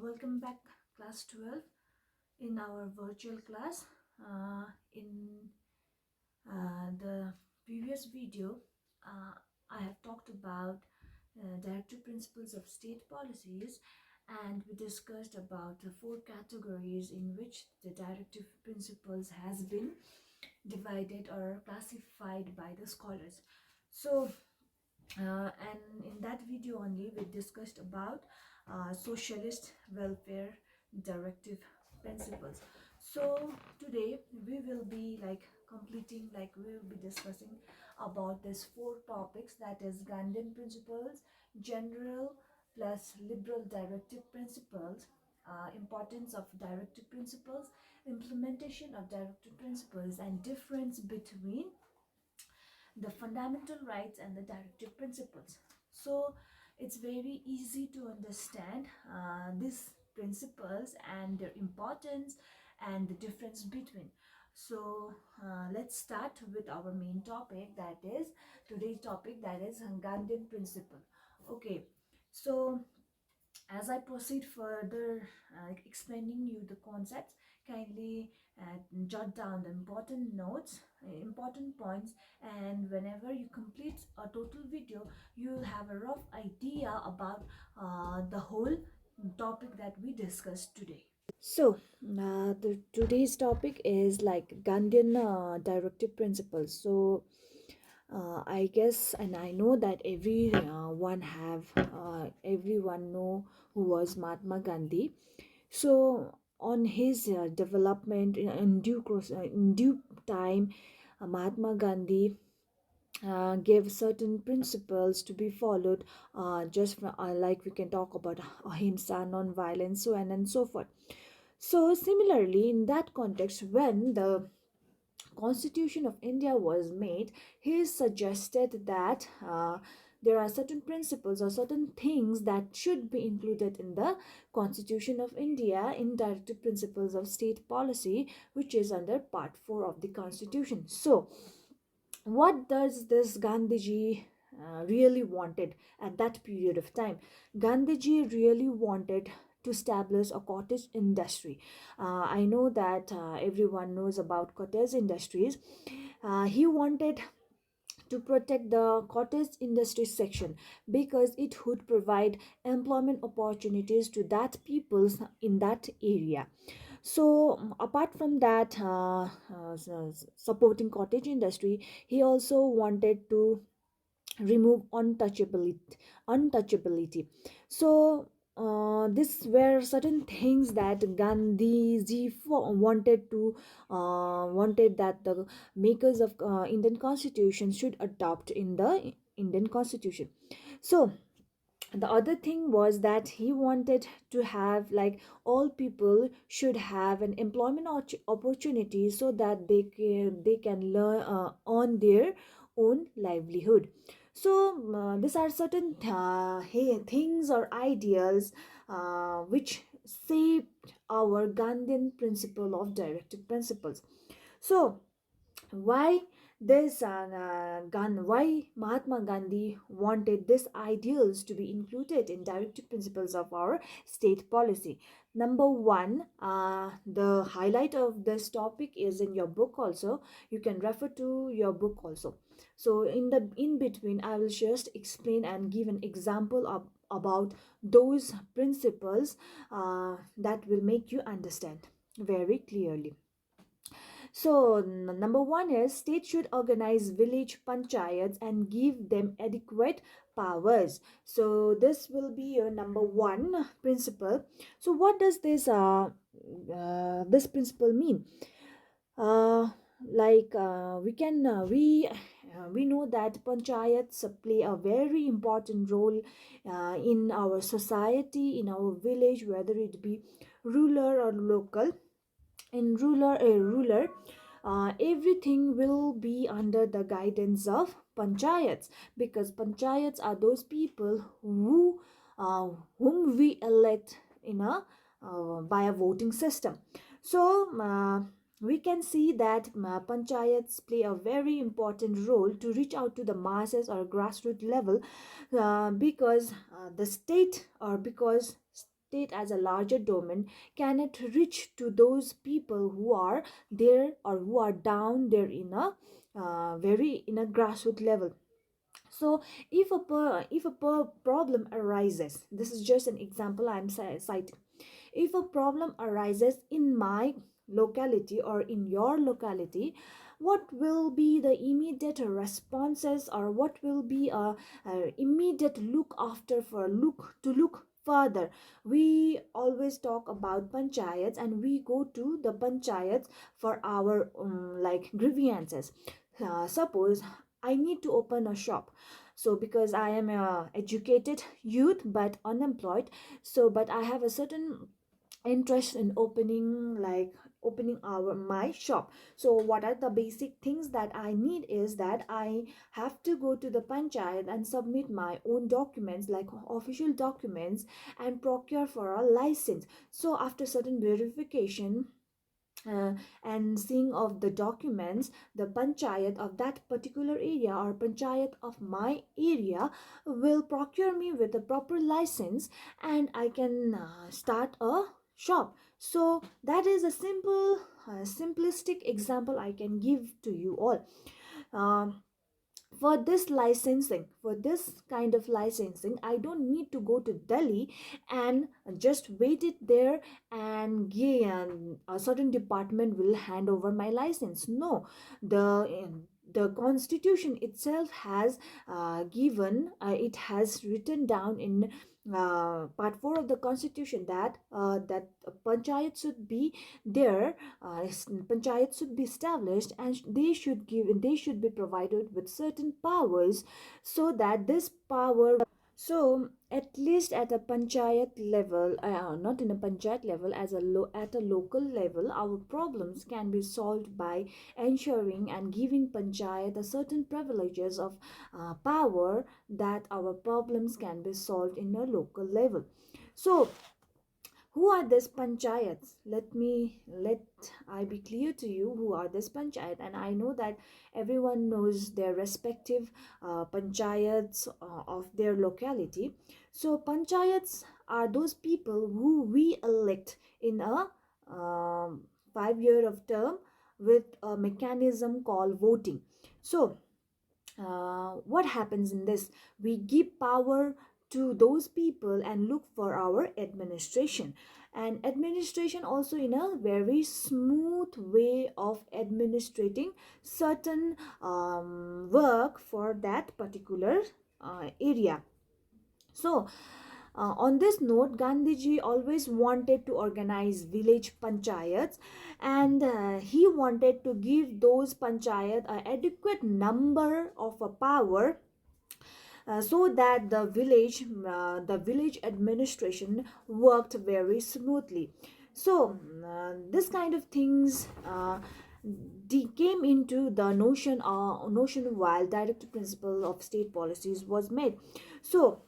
Welcome back, class 12, in our virtual class. In the previous video, I have talked about directive principles of state policies, and we discussed about the four categories in which the directive principles has been divided or classified by the scholars. So and in that video only we discussed about socialist welfare directive principles. So today we will be completing, we will be discussing about these four topics, that is Gandhian principles, general plus liberal directive principles, importance of directive principles, implementation of directive principles, and difference between the fundamental rights and the directive principles. So it's very easy to understand these principles and their importance and the difference between. So let's start with our main topic, that is today's topic, that is Gandhian principle. Okay, so as I proceed further explaining you the concepts, kindly jot down the important notes, important points, and whenever you complete a total video, you will have a rough idea about the whole topic that we discussed today. So, today's topic is like Gandhian directive principles. So, I guess, and I know that everyone know who was Mahatma Gandhi. So, on his development in due time, Mahatma Gandhi gave certain principles to be followed. Like we can talk about ahimsa, non-violence, so on and so forth. So similarly, in that context, when the Constitution of India was made, he suggested that there are certain principles or certain things that should be included in the Constitution of India in Directive Principles of State Policy, which is under Part 4 of the Constitution. So, what does this Gandhiji really wanted at that period of time? Gandhiji really wanted to establish a cottage industry. I know that everyone knows about cottage industries. He wanted to protect the cottage industry section because it would provide employment opportunities to that peoples in that area. So apart from that, supporting cottage industry, he also wanted to remove untouchability. So these were certain things that Gandhiji wanted that the makers of Indian Constitution should adopt in the Indian Constitution. So the other thing was that he wanted to have, like, all people should have an employment opportunity so that they can learn on their own livelihood. So these are certain things or ideals which shaped our Gandhian principle of directive principles. So why why Mahatma Gandhi wanted these ideals to be included in directive principles of our state policy? Number one, the highlight of this topic is in your book also. You can refer to your book also. So in between, I will just explain and give an example about those principles that will make you understand very clearly. So, number one is state should organize village panchayats and give them adequate powers. So, this will be your number one principle. So, what does this principle mean? We know that panchayats play a very important role in our society, in our village, whether it be rural or local. In ruler everything will be under the guidance of panchayats, because panchayats are those people whom we elect in a by a voting system. So we can see that panchayats play a very important role to reach out to the masses or grassroots level, because the state, or because state as a larger domain cannot reach to those people who are there or who are down there in a very in a grassroots level. So if a problem arises, this is just an example I'm citing. If a problem arises in my locality or in your locality, what will be the immediate responses, or what will be a immediate look after for look further? We always talk about panchayats, and we go to the panchayats for our like grievances. Suppose I need to open a shop, so because I am a educated youth but unemployed, so but I have a certain interest in opening our my shop. So what are the basic things that I need is that I have to go to the panchayat and submit my own documents, like official documents, and procure for a license. So after certain verification uh, and seeing of the documents, the panchayat of that particular area or panchayat of my area will procure me with a proper license, and I can start a shop. So that is a simplistic example I can give to you all. um, for this kind of licensing, I don't need to go to Delhi and just wait it there and a certain department will hand over my license. No, the constitution itself has given it has written down in part 4 of the constitution that that a panchayat should be there, panchayat should be established, and they should be provided with certain powers, so that this power, so at least at a panchayat level, not in a panchayat level, as at a local level, our problems can be solved by ensuring and giving panchayat a certain privileges of power, that our problems can be solved in a local level. So who are these panchayats? Let I be clear to you who are this panchayat, and I know that everyone knows their respective panchayats of their locality. So panchayats are those people who we elect in a 5 year of term with a mechanism called voting. So what happens in this? We give power to those people and look for our administration, and administration also in a very smooth way of administrating certain work for that particular area. So on this note, Gandhiji always wanted to organize village panchayats, and he wanted to give those panchayat an adequate number of a power, so that the village administration worked very smoothly. So this kind of things came into the notion while directive principle of state policies was made. So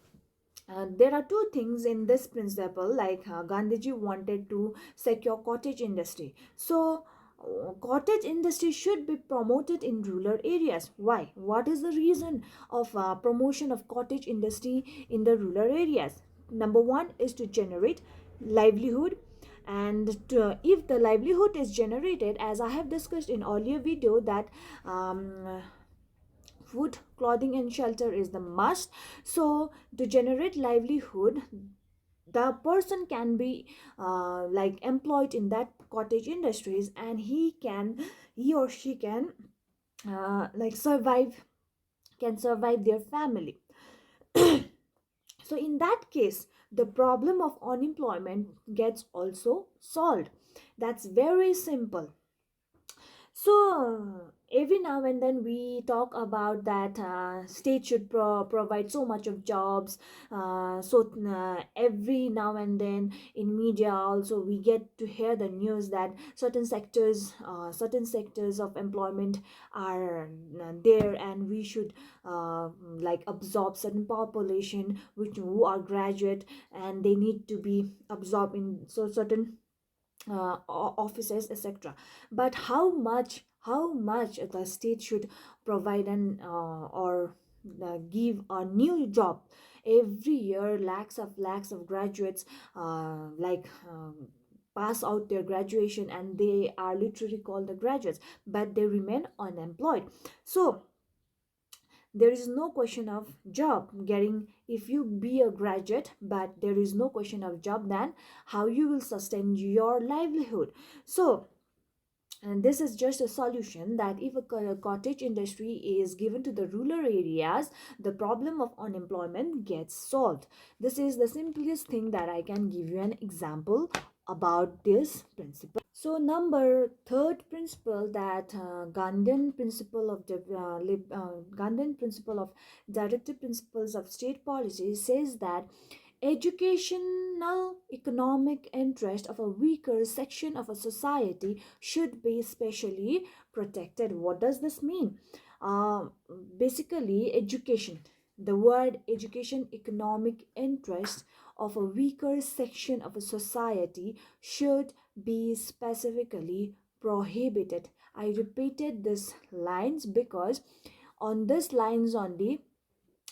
there are two things in this principle, like Gandhiji wanted to secure cottage industry. So cottage industry should be promoted in rural areas. Why? What is the reason of promotion of cottage industry in the rural areas? Number one is to generate livelihood, and if the livelihood is generated, as I have discussed in earlier video, that food, clothing and shelter is the must. So to generate livelihood, the person can be employed in that cottage industries, and he or she can survive their family. So in that case, the problem of unemployment gets also solved. That's very simple. So every now and then we talk about that state should provide so much of jobs. Every now and then in media also we get to hear the news that certain sectors of employment are there, and we should absorb certain population which who are graduate, and they need to be absorbed in certain offices, etc. But how much the state should provide an or give a new job every year lakhs of graduates pass out their graduation, and they are literally called the graduates, but they remain unemployed. So there is no question of job getting. If you be a graduate but there is no question of job, then how you will sustain your livelihood? So, and this is just a solution that if a cottage industry is given to the rural areas, the problem of unemployment gets solved. This is the simplest thing that I can give you an example about this principle. So number third principle, that Gandhian principle of directive principles of state policy, says that educational economic interest of a weaker section of a society should be specially protected. What does this mean? Uh, Basically, education. The word education, economic interest of a weaker section of a society should be specifically prohibited. I repeated these lines because on these lines only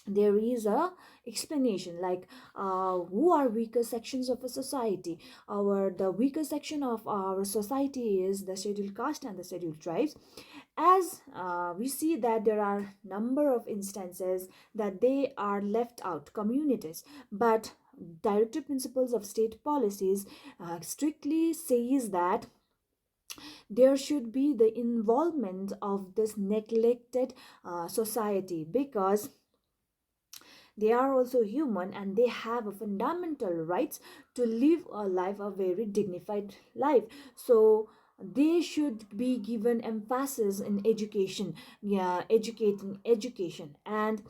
there is a explanation, like who are weaker sections of a society. The weaker section of our society is the scheduled caste and the scheduled tribes. As we see that there are number of instances that they are left out communities, but directive principles of state policies strictly says that there should be the involvement of this neglected society, because they are also human and they have a fundamental rights to live a life, a very dignified life. So they should be given emphasis in education, yeah, education. And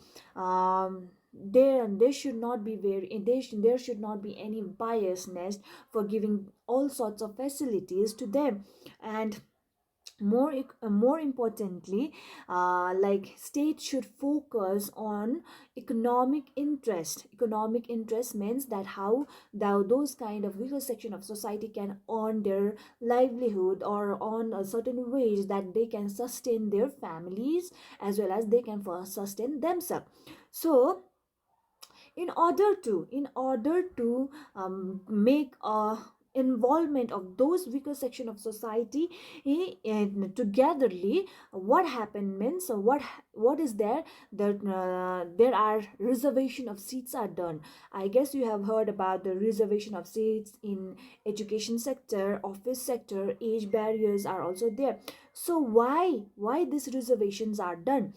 there should not be there should not be any biasness for giving all sorts of facilities to them. And more importantly, like state should focus on economic interest means that how those kind of weaker section of society can earn their livelihood or on a certain wage that they can sustain their families as well as they can sustain themselves. So in order to make a involvement of those weaker section of society and togetherly, what happened means, what is there, that there are reservation of seats are done. I guess you have heard about the reservation of seats in education sector, office sector. Age barriers are also there. So why these reservations are done?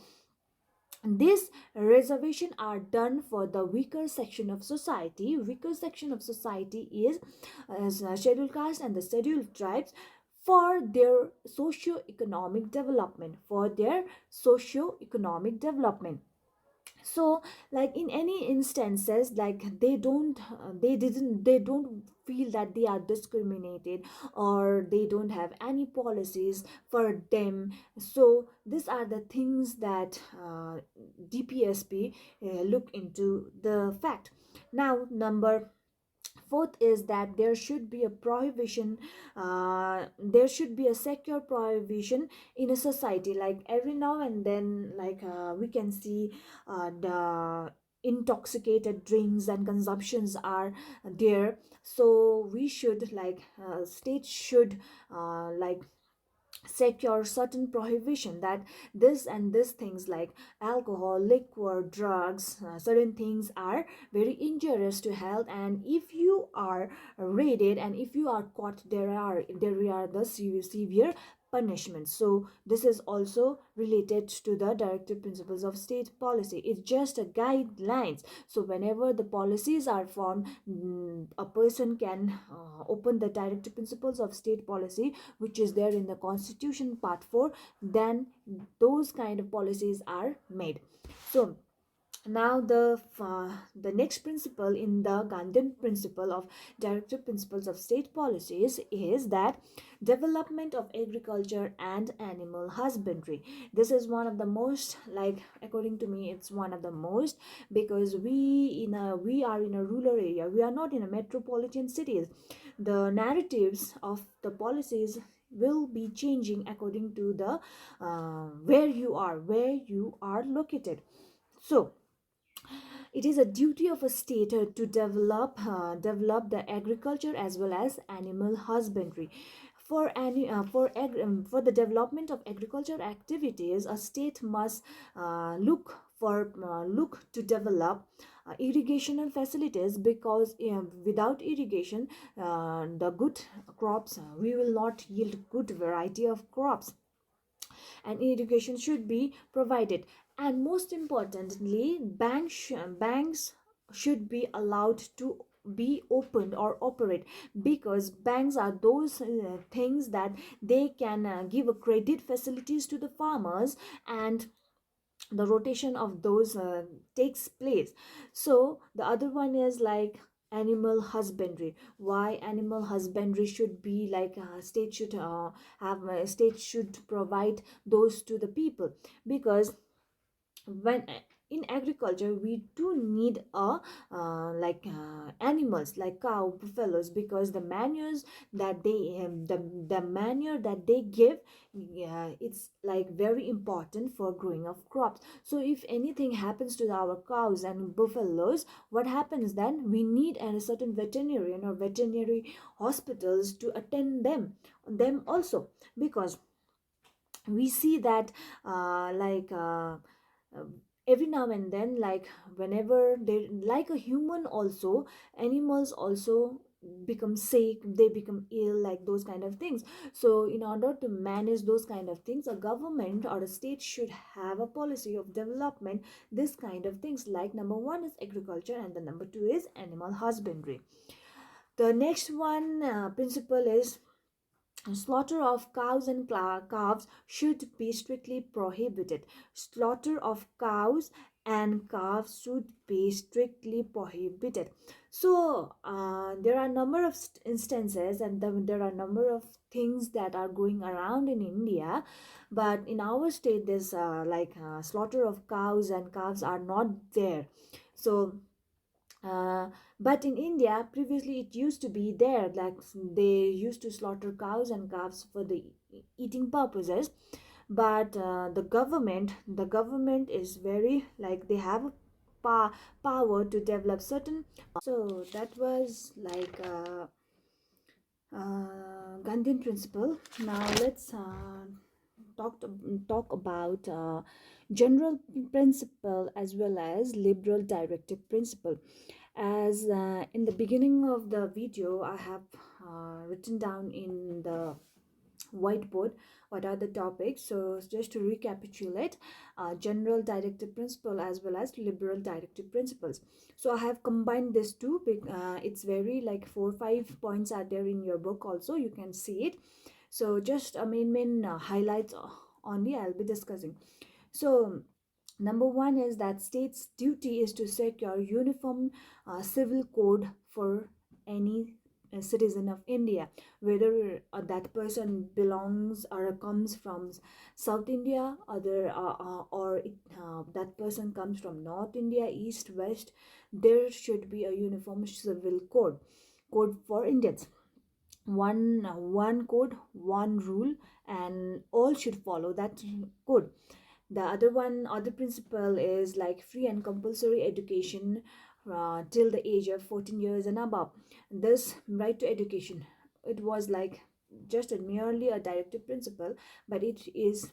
This reservation are done for the weaker section of society. Weaker section of society is scheduled caste and the scheduled tribes, for their socio-economic development, so like in any instances, like they don't feel that they are discriminated, or they don't have any policies for them. So these are the things that DPSP look into the fact. Now number fourth is that there should be a prohibition, there should be a secure prohibition in a society. Like every now and then, like we can see the intoxicated drinks and consumptions are there. So we should like state should like secure certain prohibition that this and this things like alcohol, liquor, drugs, certain things are very injurious to health, and if you are raided and if you are caught, there are the severe punishment. So this is also related to the directive principles of state policy. It's just a guidelines. So whenever the policies are formed, a person can open the directive principles of state policy, which is there in the constitution part 4. Then those kind of policies are made. So now the next principle in the Gandhian principle of directive principles of state policies is that development of agriculture and animal husbandry. This is one of the most, like according to me, it's one of the most, because we are in a rural area, we are not in a metropolitan cities. The narratives of the policies will be changing according to the where you are located. So It is a duty of a state to develop the agriculture as well as animal husbandry. For the development of agriculture activities, a state must look to develop irrigational facilities, because without irrigation, the good crops, we will not yield good variety of crops, and irrigation should be provided. And most importantly, banks should be allowed to be opened or operate, because banks are those things that they can give a credit facilities to the farmers, and the rotation of those takes place. So the other one is like animal husbandry. Why animal husbandry should be like state should provide those to the people, because when in agriculture we do need animals like cow, buffaloes, because the manures that they the manure that they give, yeah, it's like very important for growing of crops. So if anything happens to our cows and buffaloes, what happens then? We need a certain veterinarian or veterinary hospitals to attend them also, because we see that uh, like uh, uh, every now and then, like whenever they, like a human also, animals also become sick, they become ill, like those kind of things. So in order to manage those kind of things, a government or a state should have a policy of development this kind of things, like number one is agriculture and the number two is animal husbandry. The next one principle is slaughter of cows and calves should be strictly prohibited. Slaughter of cows and calves should be strictly prohibited. So there are a number of instances, and there are a number of things that are going around in India, but in our state this slaughter of cows and calves are not there. So uh, but in India, previously it used to be there, like they used to slaughter cows and calves for the eating purposes. But the government is very, like they have a power to develop certain. So that was like Gandhian principle. Now let's talk talk about general principle as well as liberal directive principle. As in the beginning of the video, I have written down in the whiteboard what are the topics. So just to recapitulate, general directive principle as well as liberal directive principles. So I have combined these two. It's very like 4 5 points are there in your book also, you can see it. So just main highlights only I'll be discussing. So number one is that state's duty is to secure uniform civil code for any citizen of India, whether that person belongs or comes from South India, or that person comes from North India, East, West. There should be a uniform civil code for Indians. One code, one rule, and all should follow that code. The other principle is like free and compulsory education till the age of 14 years and above. This right to education, it was like just merely a directive principle, but it is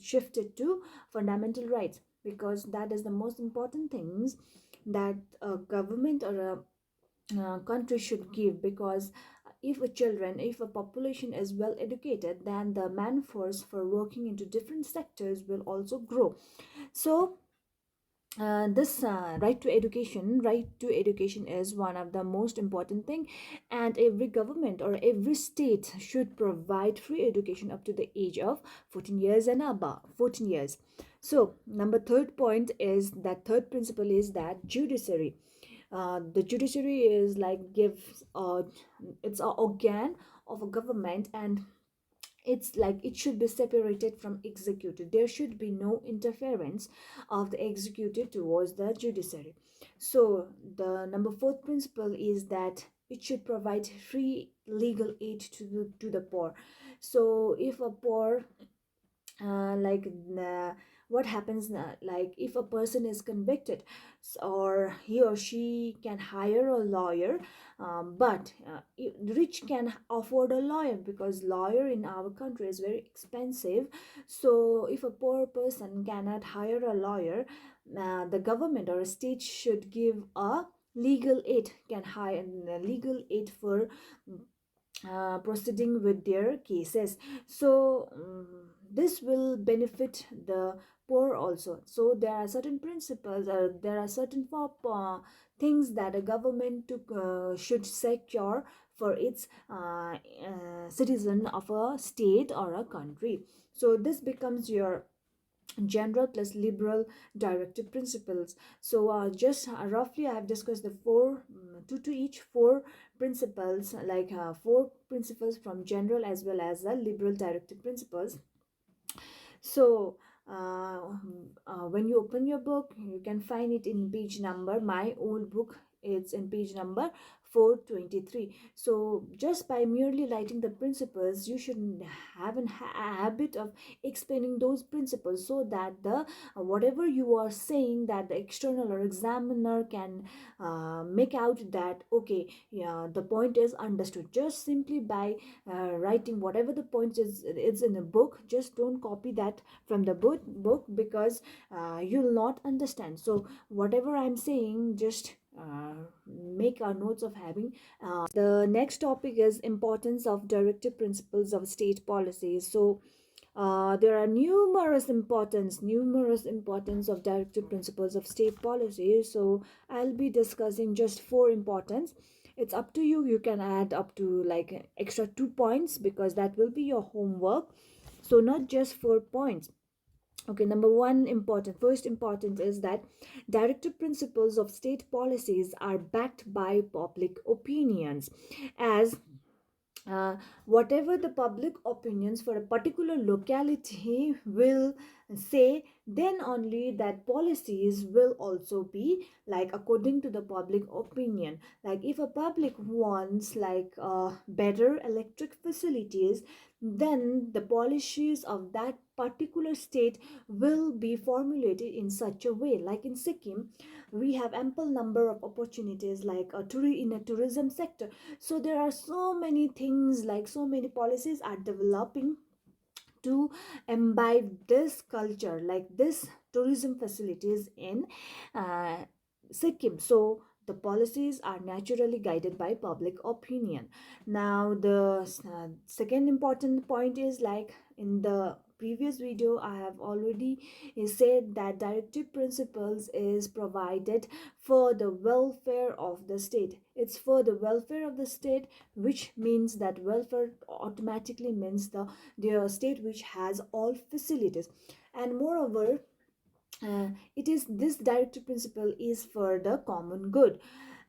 shifted to fundamental rights, because that is the most important things that a government or a country should give. Because if a population is well educated, then the man force for working into different sectors will also grow. So this right to education is one of the most important thing, and every government or every state should provide free education up to the age of 14 years and above 14 years. So number third point is that third principle is that judiciary, the judiciary is like gives it's a organ of a government, and it's like it should be separated from executive. There should be no interference of the executive towards the judiciary. So the number fourth principle is that it should provide free legal aid to the poor. So if a poor like what happens like if a person is convicted, or he or she can hire a lawyer, but rich can afford a lawyer, because lawyer in our country is very expensive. So if a poor person cannot hire a lawyer, the government or a state should give a legal aid, can hire legal aid for proceeding with their cases. So this will benefit the poor also. So there are certain principles, or there are certain things that a government should secure for its citizen of a state or a country. So this becomes your general plus liberal directive principles. So just roughly I have discussed the two to each four principles, like four principles from general as well as the liberal directive principles. So when you open your book, you can find it in page number, my old book, it's in page number 423. So just by merely writing the principles, you should have a habit of explaining those principles, so that the whatever you are saying, that the external or examiner can make out that okay, yeah, the point is understood. Just simply by writing whatever the point is, it's in a book, just don't copy that from the book, because you'll not understand. So whatever I'm saying, just make our notes of having. The next topic is importance of directive principles of state policies. So there are numerous importance of directive principles of state policy. So I'll be discussing just four importance. It's up to you. You can add up to like extra 2 points, because that will be your homework. So not just 4 points. Okay, number one important, first important is that directive principles of state policies are backed by public opinions, as whatever the public opinions for a particular locality will say, then only that policies will also be like according to the public opinion. Like if a public wants like better electric facilities, then the policies of that particular state will be formulated in such a way. Like in Sikkim, we have ample number of opportunities, like in a tourism sector. So there are so many things, like so many policies are developing to imbibe this culture, like this tourism facilities in uh, Sikkim. So the policies are naturally guided by public opinion. Now the second important point is, like in the previous video I have already said that directive principles is provided for the welfare of the state. It's for the welfare of the state, which means that welfare automatically means the state which has all facilities. And moreover, it is this directive principle is for the common good.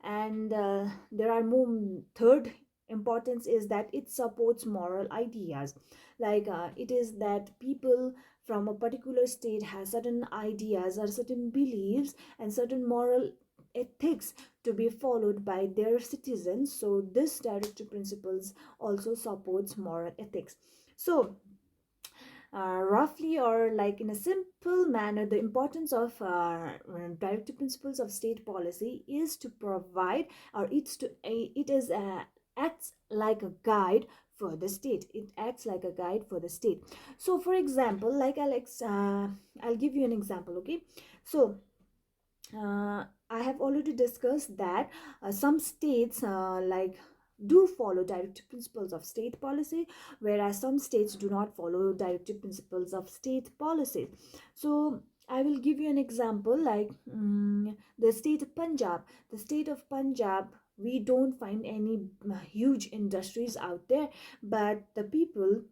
And there are more. Third importance is that it supports moral ideas. Like it is that people from a particular state has certain ideas or certain beliefs and certain moral ethics to be followed by their citizens. So this directive principles also supports moral ethics. So roughly, or like in a simple manner, the importance of directive principles of state policy is to provide, or it is acts like a guide for the state. It acts like a guide for the state. So for example, like I'll give you an example. Okay, so I have already discussed that some states like do follow directive principles of state policy, whereas some states do not follow directive principles of state policy. So I will give you an example, like the state of Punjab. The state of Punjab, we don't find any huge industries out there, but the people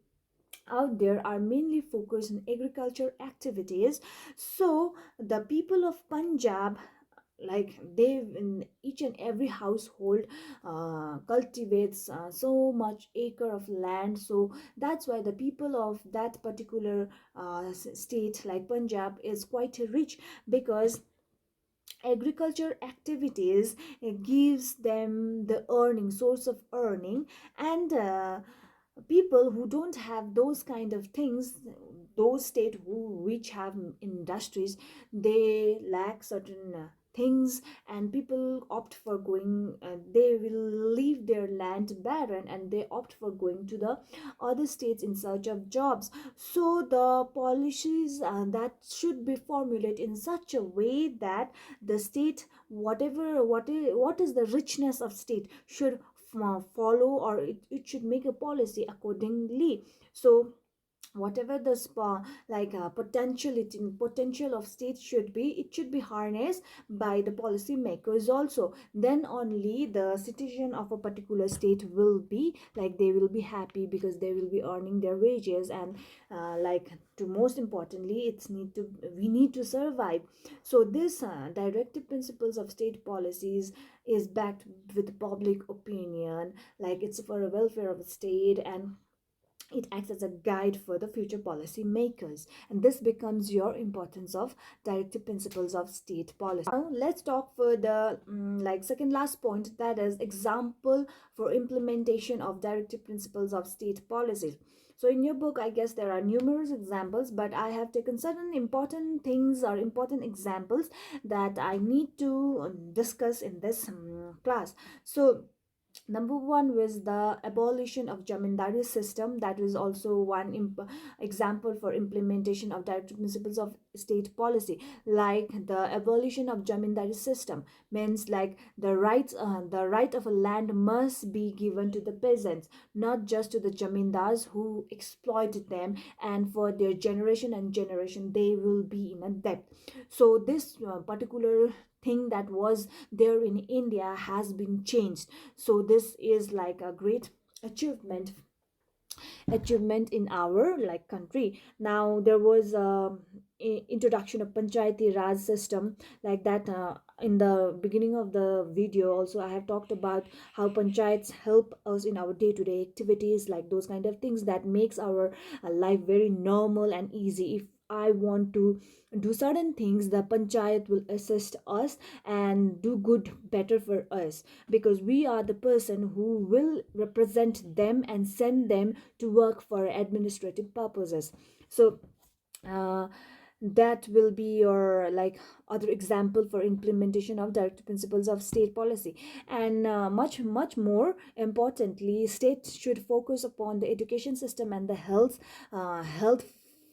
out there are mainly focused on agriculture activities. So the people of Punjab, like they in each and every household cultivates so much acre of land. So that's why the people of that particular state like Punjab is quite rich, because agriculture activities gives them the earning source of earning. And people who don't have those kind of things, those state which have industries, they lack certain things, and people opt for going, they will leave their land barren and they opt for going to the other states in search of jobs. So the policies that should be formulated in such a way that the state, whatever what is the richness of state, should follow, or it should make a policy accordingly. So whatever the potential of state should be, it should be harnessed by the policy makers also. Then only the citizen of a particular state will be like, they will be happy because they will be earning their wages, and like, to most importantly, it's need to we need to survive. So this directive principles of state policies is backed with public opinion, like it's for the welfare of the state, and it acts as a guide for the future policy makers. And this becomes your importance of directive principles of state policy. Now let's talk for the like second last point, that is example for implementation of directive principles of state policies. So in your book, I guess there are numerous examples, but I have taken certain important things or important examples that I need to discuss in this class. So number one was the abolition of jamindari system. That is also one example for implementation of directive principles of state policy. Like the abolition of jamindari system means like the right of a land must be given to the peasants, not just to the jamindars who exploited them, and for their generation and generation they will be in a debt. So this particular thing that was there in India has been changed. So this is like a great achievement in our like country. Now there was introduction of panchayati raj system, like that in the beginning of the video also I have talked about how panchayats help us in our day-to-day activities, like those kind of things that makes our life very normal and easy. If I want to do certain things, the panchayat will assist us and do good better for us, because we are the person who will represent them and send them to work for administrative purposes. So uh, that will be your like other example for implementation of direct principles of state policy. And much more importantly, states should focus upon the education system and the health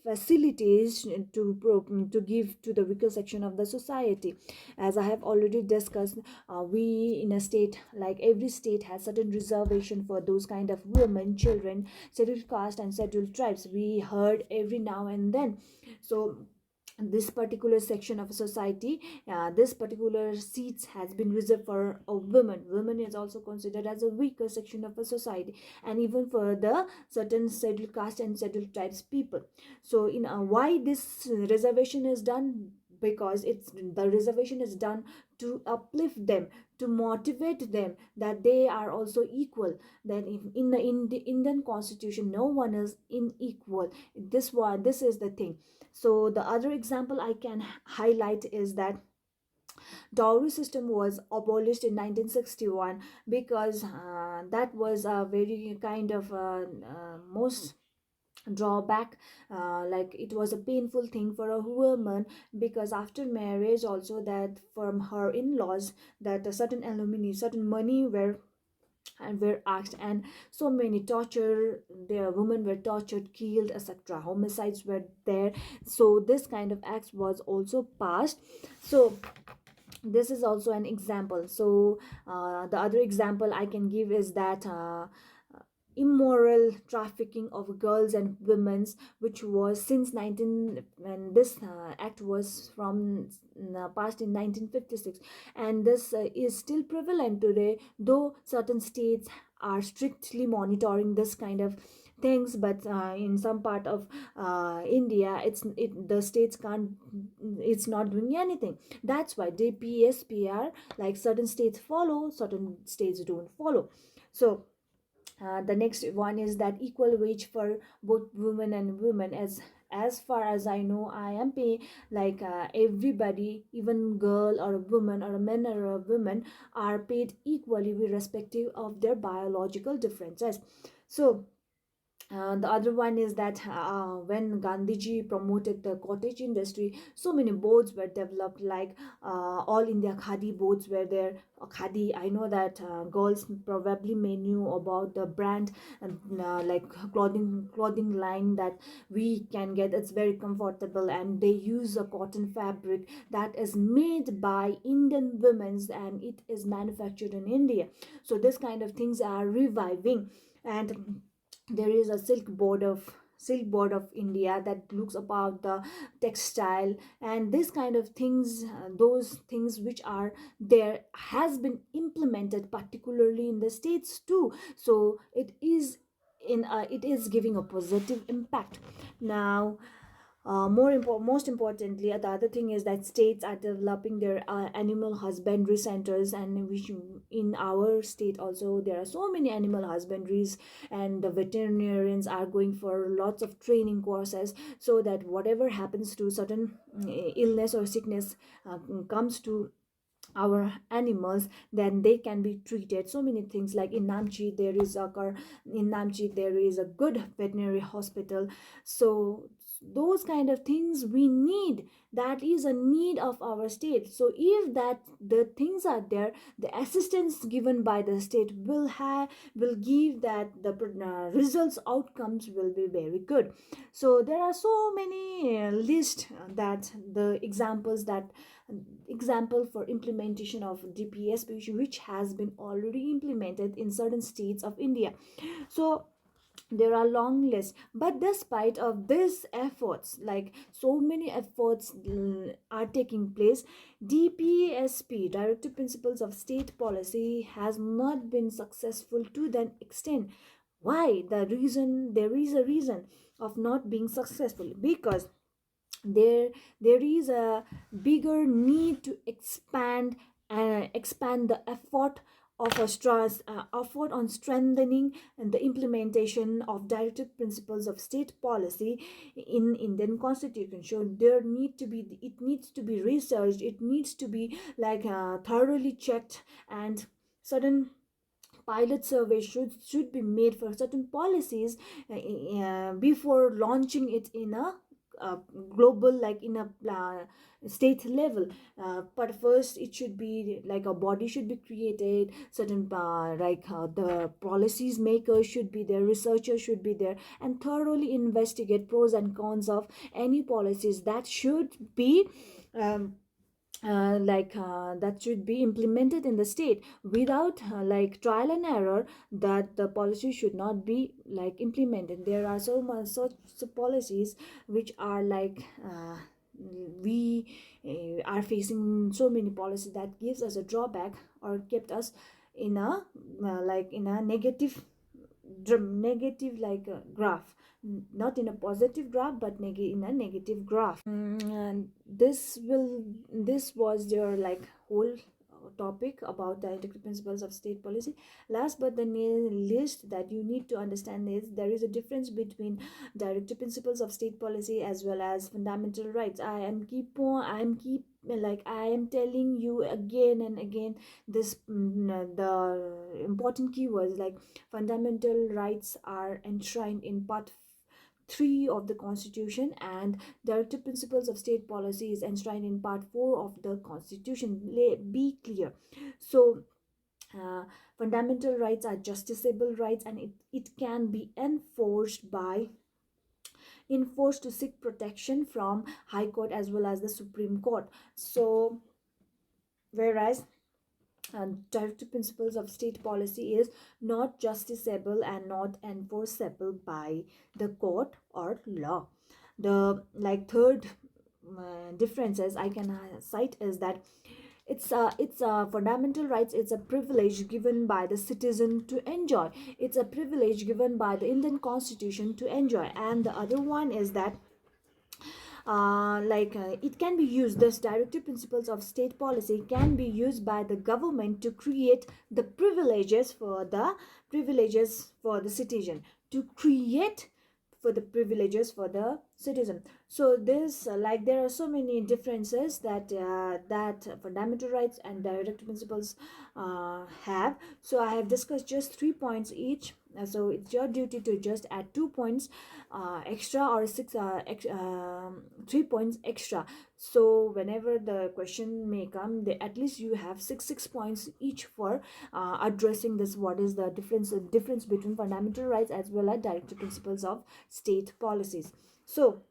facilities to give to the weaker section of the society. As I have already discussed, we in a state, like every state has certain reservation for those kind of women, children, scheduled caste and scheduled tribes. We heard every now and then. So this particular section of society, this particular seats has been reserved for a women is also considered as a weaker section of a society, and even for the certain scheduled caste and scheduled tribes people. So in why this reservation is done, because it's the reservation is done to uplift them, to motivate them that they are also equal. That in the Indian constitution no one is unequal. This is the thing. So the other example I can highlight is that dowry system was abolished in 1961, because that was a very kind of most drawback, like it was a painful thing for a woman, because after marriage also, that from her in-laws, that a certain alimony, certain money were asked, and so many torture, their women were tortured, killed, etc. Homicides were there. So this kind of acts was also passed. So this is also an example. So the other example I can give is that immoral trafficking of girls and women's, which was since 19, when this act was from passed in 1956, and this is still prevalent today, though certain states are strictly monitoring this kind of things. But in some part of India, the states can't, it's not doing anything. That's why DPSP are like, certain states follow, certain states don't follow. So the next one is that equal wage for both women and women. As far as I know, I am paying like everybody, even girl or a woman or a man or a woman, are paid equally irrespective of their biological differences. So The other one is that when Gandhiji promoted the cottage industry, so many boards were developed, like all India Khadi boards were there. Khadi, I know that girls probably may knew about the brand, and like clothing line that we can get. It's very comfortable, and they use a cotton fabric that is made by Indian women, and it is manufactured in India. So this kind of things are reviving. And there is a silk board of India that looks about the textile, and this kind of things, those things which are there has been implemented particularly in the states too. So it is giving a positive impact. Now, most importantly, the other thing is that states are developing their animal husbandry centers, and which in our state also there are so many animal husbandries, and the veterinarians are going for lots of training courses, so that whatever happens to certain illness or sickness comes to our animals, then they can be treated. So many things, like in Namchi there is a good veterinary hospital. So those kind of things we need, that is a need of our state. So if that the things are there, the assistance given by the state will give that the results outcomes will be very good. So there are so many list that the example for implementation of DPSP, which has been already implemented in certain states of India. So there are long lists, but despite of these efforts, like so many efforts are taking place, DPSP, Directive Principles of State Policy, has not been successful to that extent. Why? There is a reason of not being successful, because there is a bigger need to expand the effort on strengthening and the implementation of directive principles of state policy in Indian constitution. So it needs to be researched, it needs to be like thoroughly checked, and certain pilot survey should be made for certain policies before launching it in a global, like in a state level. But first it should be like a body should be created, certain the policies makers should be there, researchers should be there, and thoroughly investigate pros and cons of any policies that should be that should be implemented in the state. Without like trial and error, that the policy should not be like implemented. There are so much such policies which are like we are facing so many policies that gives us a drawback or kept us in a like in a negative like graph, not in a positive graph, but in a negative graph. And this was your like whole topic about the directive principles of state policy. Last but the least, that you need to understand is there is a difference between directive principles of state policy as well as fundamental rights. I am telling you again and again this the important keywords, like fundamental rights are enshrined in part 3 of the constitution, and directive principles of state policy is enshrined in part 4 of the constitution. Be clear. So uh, fundamental rights are justiciable rights, and it can be enforced to seek protection from high court as well as the supreme court. So whereas directive principles of state policy is not justiciable and not enforceable by the court or law. The like third differences I can cite is that it's a fundamental rights, it's a privilege given by the citizen to enjoy, it's a privilege given by the Indian constitution to enjoy. And the other one is that it can be used, this directive principles of state policy can be used by the government to create the privileges for the citizen, to create for the privileges for the citizen. So this like there are so many differences that fundamental rights and directive principles have. So I have discussed just 3 points each. So it's your duty to just add 2 points extra, or 3 points extra. So whenever the question may come, at least you have six points each for addressing this, what is the difference between fundamental rights as well as directive principles of state policies. So,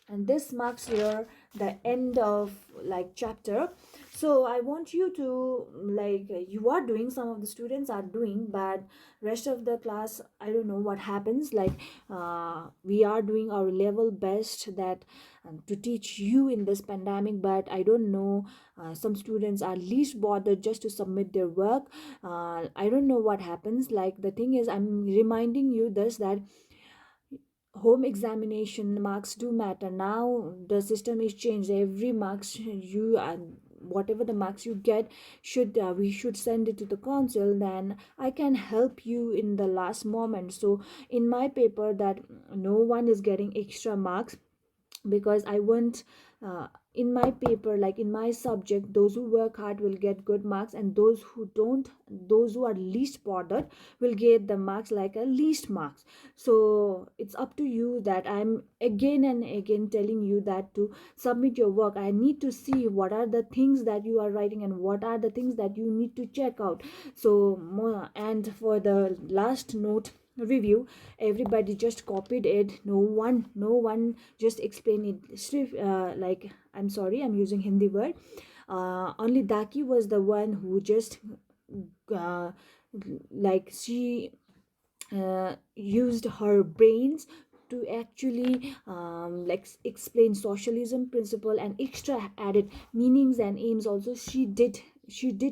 and this marks here the end of like chapter. So I want you to like, you are doing, some of the students are doing, but rest of the class, I don't know what happens. Like we are doing our level best that to teach you in this pandemic, but I don't know, some students are least bothered just to submit their work. I don't know what happens. Like the thing is, I'm reminding you this, that home examination marks do matter. Now the system is changed. Every marks you and whatever the marks you get, should we should send it to the council, then I can help you in the last moment. So in my paper, that no one is getting extra marks, because I want, in my paper, like in my subject, those who work hard will get good marks, and those who don't, those who are least bothered, will get the marks like a least marks. So it's up to you, that I'm again and again telling you that to submit your work, I need to see what are the things that you are writing and what are the things that you need to check out. So and for the last note review, everybody just copied it. No one just explain it. Like, I'm sorry, I'm using Hindi word. Only Daki was the one who just uh, like she used her brains to actually like explain socialism principle, and extra added meanings and aims also she did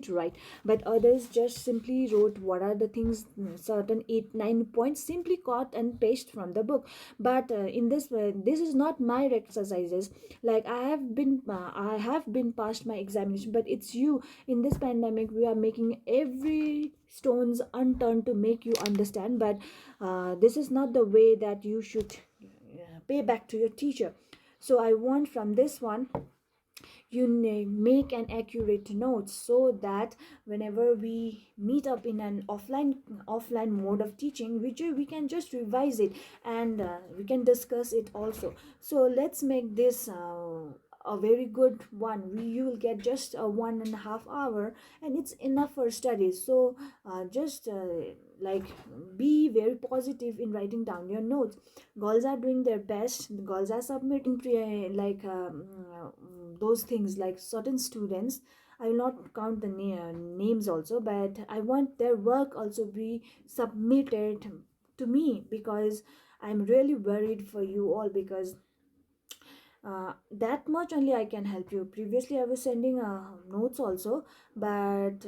right. But others just simply wrote what are the things, certain 8 9 points, simply cut and paste from the book. But in this is not my exercises. Like I have been passed my examination, but it's you. In this pandemic, we are making every stones unturned to make you understand. But this is not the way that you should pay back to your teacher. So I want from this one, you make an accurate notes, so that whenever we meet up in an offline mode of teaching, we can just revise it, and we can discuss it also. So let's make this a very good one. You will get just a 1.5 hour, and it's enough for studies. So just like, be very positive in writing down your notes. Girls are doing their best. Girls are submitting those things. Like certain students, I will not count the names also, but I want their work also be submitted to me, because I'm really worried for you all. Because that much only I can help you. Previously I was sending notes also, but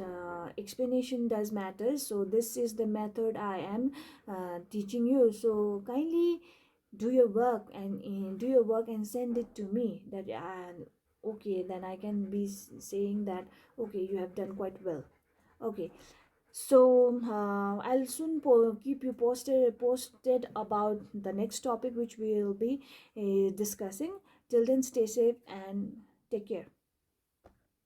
explanation does matter. So this is the method I am teaching you. So kindly do your work, and send it to me. That okay, then I can be saying that okay, you have done quite well. Okay, so I'll soon keep you posted about the next topic which we will be discussing. Till then, stay safe and take care.